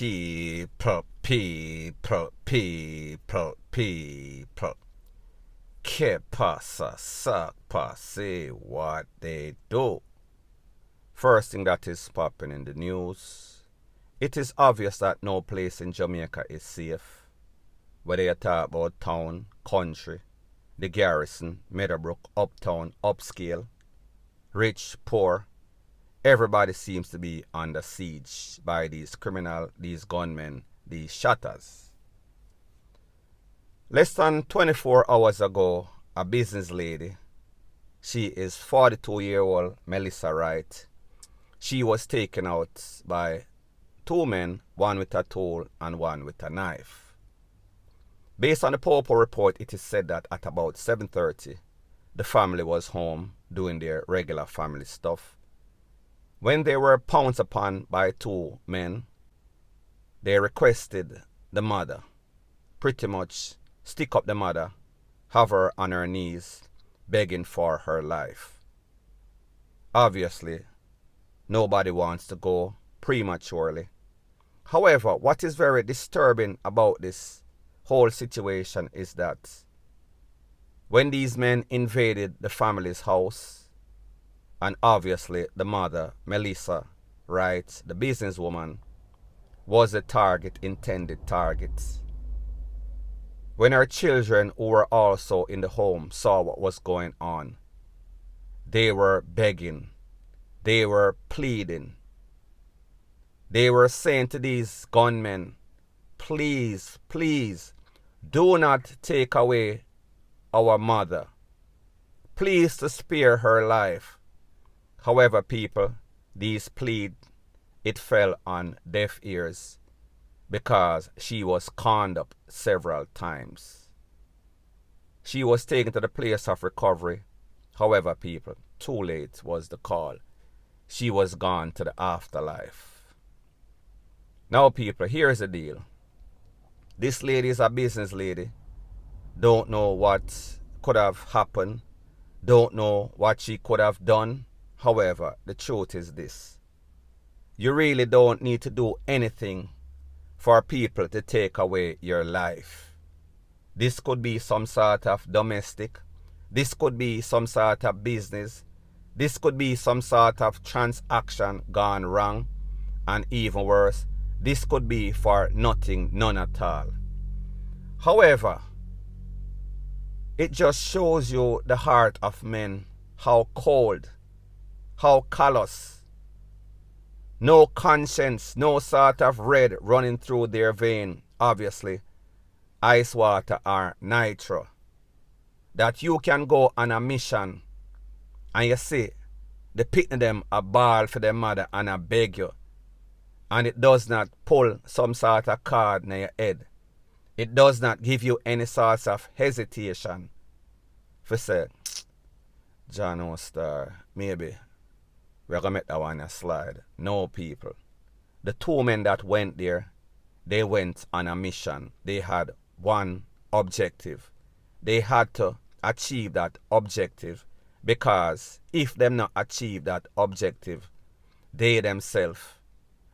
people. Que pasa, sakpa, say what they do. First thing that is popping in the news. It is obvious that no place in Jamaica is safe. Whether you talk about town, country, the garrison, Meadowbrook, uptown, upscale, rich, poor, everybody seems to be under siege by these criminals, these gunmen, these shatters. Less than 24 hours ago, a business lady, she is 42-year-old Melissa Wright, she was taken out by two men, one with a tool and one with a knife. Based on the Popo report, it is said that at about 7:30, the family was home doing their regular family stuff. When they were pounced upon by two men, they requested the mother, pretty much stick up the mother, have her on her knees, begging for her life. Obviously, nobody wants to go prematurely. However, what is very disturbing about this whole situation is that when these men invaded the family's house, and obviously the mother, Melissa Wright, the businesswoman, was the intended target. When her children, who were also in the home, saw what was going on, they were begging, they were pleading, they were saying to these gunmen, please, please, do not take away our mother. Please to spare her life. However, people, these plead, it fell on deaf ears because she was conned up several times. She was taken to the place of recovery. However, people, too late was the call. She was gone to the afterlife. Now, people, here's the deal. This lady is a business lady. Don't know what could have happened. Don't know what she could have done. However, the truth is this. You really don't need to do anything for people to take away your life. This could be some sort of domestic. This could be some sort of business. This could be some sort of transaction gone wrong. And even worse, this could be for nothing, none at all. However, it just shows you the heart of men, how cold, how callous. No conscience, no sort of red running through their vein, obviously, ice water or nitro. That you can go on a mission and you see the picking them a ball for their mother and I beg you. And it does not pull some sort of card in your head. It does not give you any sort of hesitation. For say, John O'Star, maybe we're going to make that one a slide. No, people. The two men that went there, they went on a mission. They had one objective. They had to achieve that objective because if them not achieve that objective, they themselves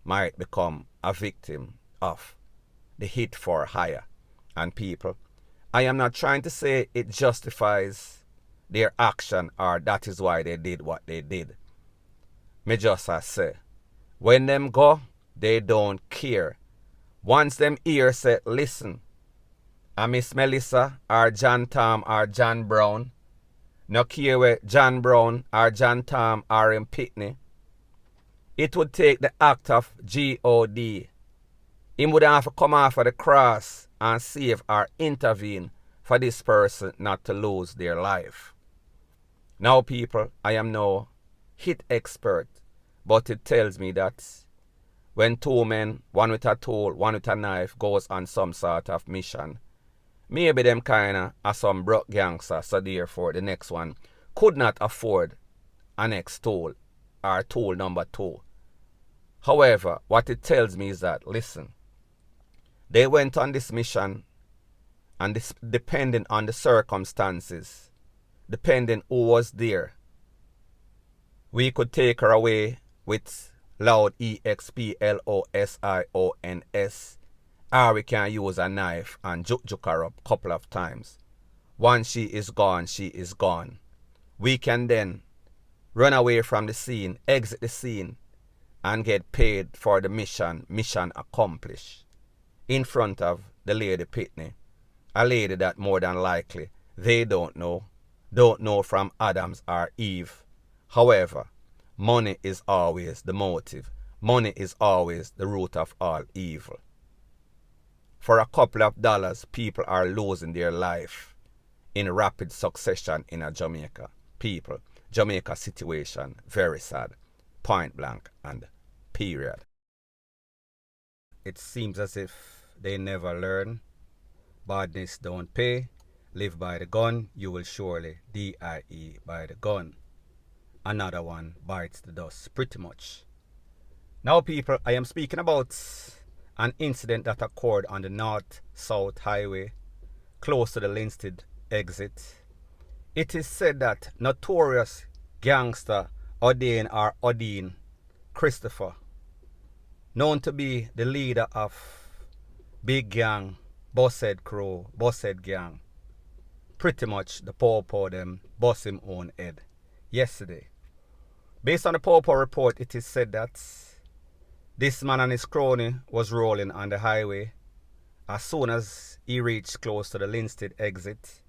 might become a victim of the hit for hire. And people, I am not trying to say it justifies their action or that is why they did what they did. Me just say, when them go, they don't care. Once them ear say, listen, a Miss Melissa or John Tom or John Brown, no care where John Brown or John Tom are in Pitney, it would take the act of God. He would have to come off of the cross and save or intervene for this person not to lose their life. Now, people, I am no hit expert, but it tells me that when two men, one with a tool, one with a knife, goes on some sort of mission, maybe them kinda are some broke gangster, so therefore the next one could not afford a next tool or tool number 2. However, what it tells me is that, listen, they went on this mission and this, depending on the circumstances, depending who was there, we could take her away with loud EXPLOSIONS, or we can use a knife and juke her up a couple of times. Once she is gone, she is gone. We can then run away from the scene, exit the scene, and get paid for the mission accomplished, in front of the lady Pitney, a lady that more than likely they don't know from Adams or Eve. However, money is always the motive. Money is always the root of all evil. For a couple of dollars, people are losing their life in rapid succession in a Jamaica. People, Jamaica situation, very sad. Point blank and period. It seems as if they never learn. Badness don't pay. Live by the gun, you will surely die by the gun. Another one bites the dust, pretty much. Now people, I am speaking about an incident that occurred on the North-South Highway, close to the Linstead exit. It is said that notorious gangster Odin Christopher, known to be the leader of big gang, Bosshead crew, Bosshead gang, pretty much the pawpaw them boss him own head yesterday. Based on the pawpaw report, it is said that this man and his crony was rolling on the highway. As soon as he reached close to the Linstead exit,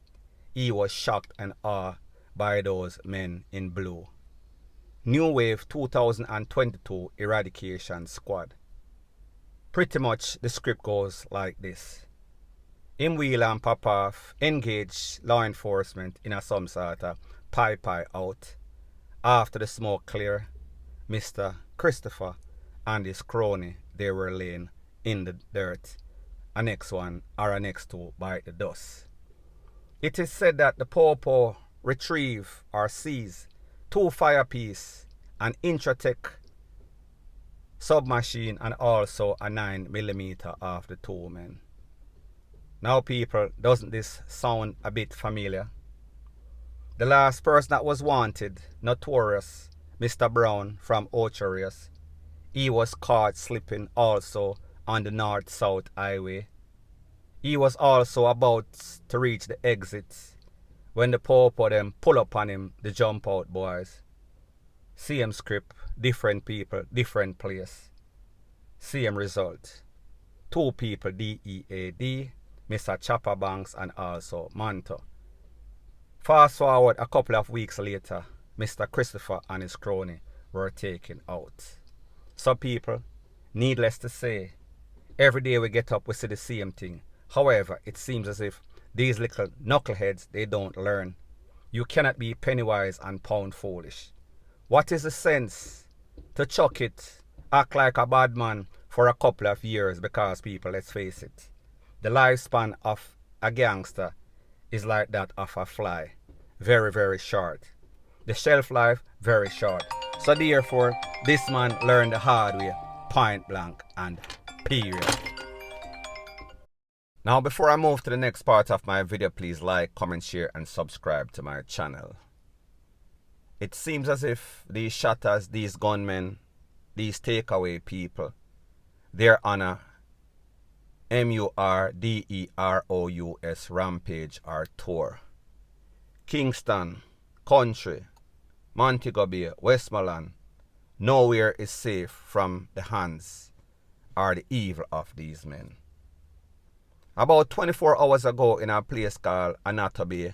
he was shocked and awed by those men in blue. New Wave 2022 Eradication Squad. Pretty much the script goes like this. Him wheel and pop off, engage law enforcement in a some sort of pie out. After the smoke clear, Mr. Christopher and his crony, they were laying in the dirt. A next one or a next two bite the dust. It is said that the pawpaw retrieve or seize 2 firepiece, an Intratech submachine, and also a 9mm of the 2 men. Now people, doesn't this sound a bit familiar? The last person that was wanted, notorious Mr. Brown from Ocharius, he was caught slipping also on the North-South Highway. He was also about to reach the exit when the pawpaw them pull up on him, the jump out boys. Same script, different people, different place. Same result. 2 people DEAD, Mr. Chopper Banks and also Manto. Fast forward a couple of weeks later, Mr. Christopher and his crony were taken out. So people, needless to say, every day we get up we see the same thing. However, it seems as if these little knuckleheads, they don't learn. You cannot be penny wise and pound foolish. What is the sense to chuck it, act like a bad man for a couple of years? Because people, let's face it, the lifespan of a gangster is like that of a fly. Very, very short. The shelf life, very short. So therefore, this man learned the hard way, point blank and period. Now before I move to the next part of my video, please like, comment, share and subscribe to my channel. It seems as if these shotters, these gunmen, these takeaway people, they're on a MURDEROUS rampage or tour. Kingston, Country, Montego Bay, Westmoreland, nowhere is safe from the hands or the evil of these men. About 24 hours ago in a place called Anatoby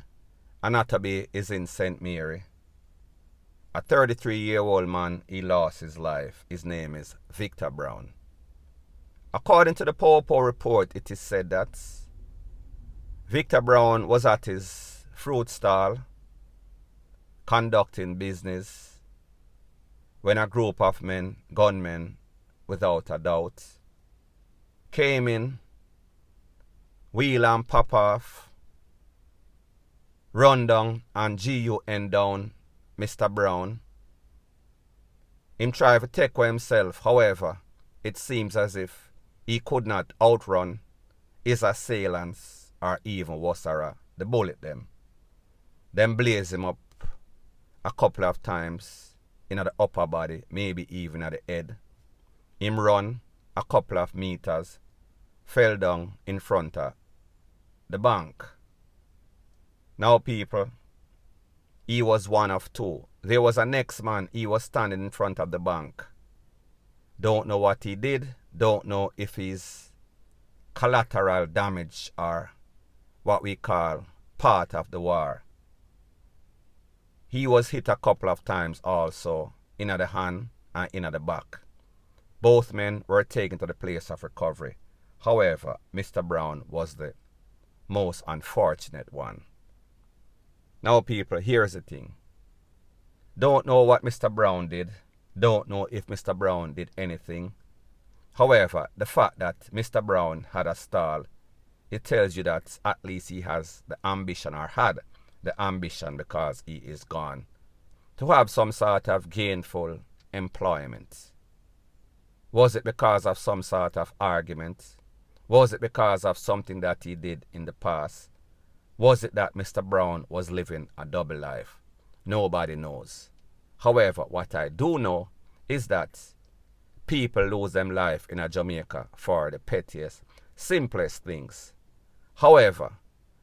is in St. Mary. A 33-year-old man, he lost his life. His name is Victor Brown. According to the pawpaw report, it is said that Victor Brown was at his fruit stall conducting business when a group of men, gunmen, without a doubt, came in, wheel and pop off, run down and GUN down Mr. Brown. Him try to take for himself, however, it seems as if he could not outrun his assailants or even worser, the bullet them. Them blaze him up a couple of times in the upper body, maybe even at the head. him run a couple of meters, fell down in front of the bank. Now people, he was one of two. There was a next man, he was standing in front of the bank. Don't know what he did, don't know if he's collateral damage or what we call part of the war. He was hit a couple of times also, in the hand and in the back. Both men were taken to the place of recovery. However, Mr. Brown was the most unfortunate one. Now people, here's the thing. Don't know what Mr. Brown did. Don't know if Mr. Brown did anything. However, the fact that Mr. Brown had a stall, it tells you that at least he has the ambition, or had the ambition because he is gone, to have some sort of gainful employment. Was it because of some sort of argument? Was it because of something that he did in the past? Was it that Mr. Brown was living a double life? Nobody knows. However, what I do know is that people lose them life in Jamaica for the pettiest, simplest things. However,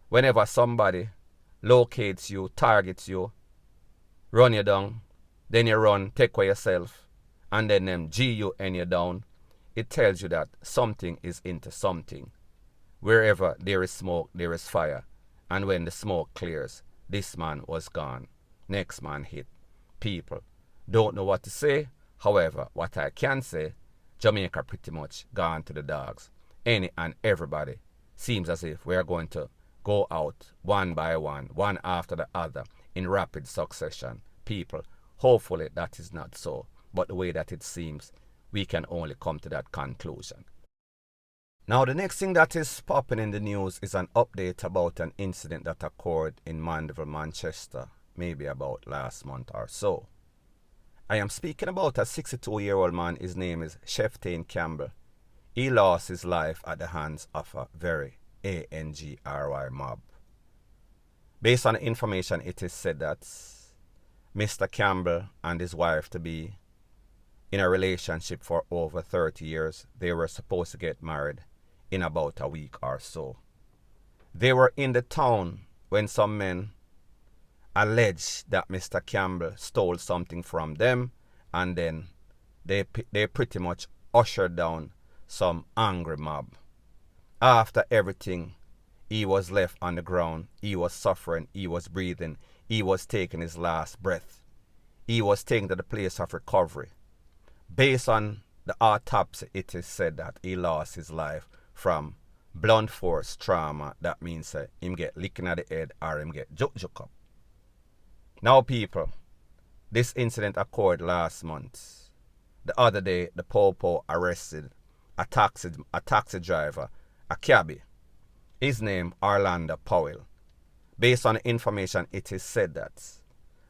whenever somebody locates you, targets you, run you down, then you run, take away yourself, and then them GUN you down, it tells you that something is into something. Wherever there is smoke, there is fire. And when the smoke clears, this man was gone. Next man hit. People don't know what to say. However, what I can say, Jamaica pretty much gone to the dogs. Any and everybody seems as if we're going to go out one by one after the other, in rapid succession. People, hopefully that is not so. But the way that it seems, we can only come to that conclusion. Now, the next thing that is popping in the news is an update about an incident that occurred in Mandeville, Manchester, maybe about last month or so. I am speaking about a 62-year-old man. His name is Sheftane Campbell. He lost his life at the hands of a very angry mob. Based on the information, it is said that Mr. Campbell and his wife to be in a relationship for over 30 years. They were supposed to get married in about a week or so. They were in the town when some men alleged that Mr. Campbell stole something from them, and then they pretty much ushered down some angry mob. After everything, he was left on the ground. He was suffering, he was breathing, he was taking his last breath. He was taken to the place of recovery. Based on the autopsy, it is said that he lost his life from blunt force trauma. That means him get licking at the head or him get juk up. Now people, this incident occurred last month. The other day, the Popo arrested a taxi driver, a cabbie. His name Orlando Powell. Based on the information, it is said that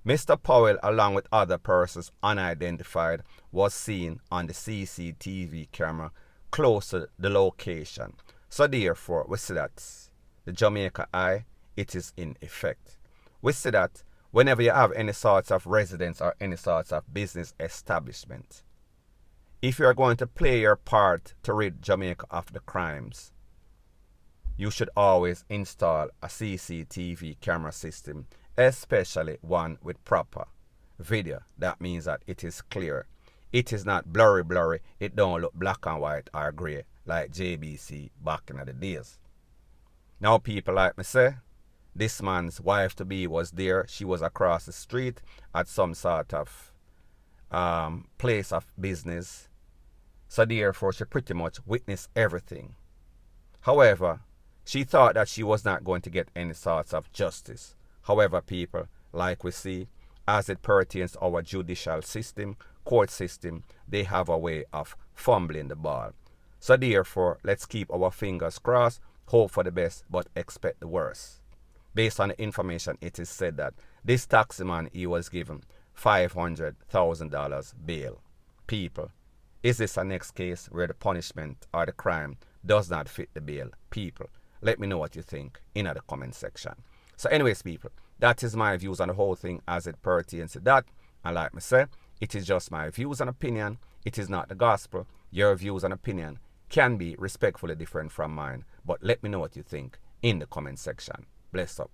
Mr. Powell, along with other persons unidentified, was seen on the CCTV camera close to the location. So therefore, we see that the Jamaica Eye, it is in effect. We see that whenever you have any sorts of residence or any sorts of business establishment, if you are going to play your part to rid Jamaica of the crimes, you should always install a CCTV camera system, especially one with proper video. That means that it is clear. It is not blurry. It don't look black and white or grey like JBC back in the days. Now people, like me say, this man's wife-to-be was there. She was across the street at some sort of place of business. So therefore, she pretty much witnessed everything. However, she thought that she was not going to get any sorts of justice. However, people, like we see, as it pertains to our judicial system, court system, they have a way of fumbling the ball. So therefore, let's keep our fingers crossed, hope for the best, but expect the worst. Based on the information, it is said that this taximan, he was given $500,000 bail. People, is this a next case where the punishment or the crime does not fit the bail? People, let me know what you think in the comment section. So anyways, people, that is my views on the whole thing as it pertains to that. And like me say, it is just my views and opinion. It is not the gospel. Your views and opinion can be respectfully different from mine, but let me know what you think in the comment section. Bless up.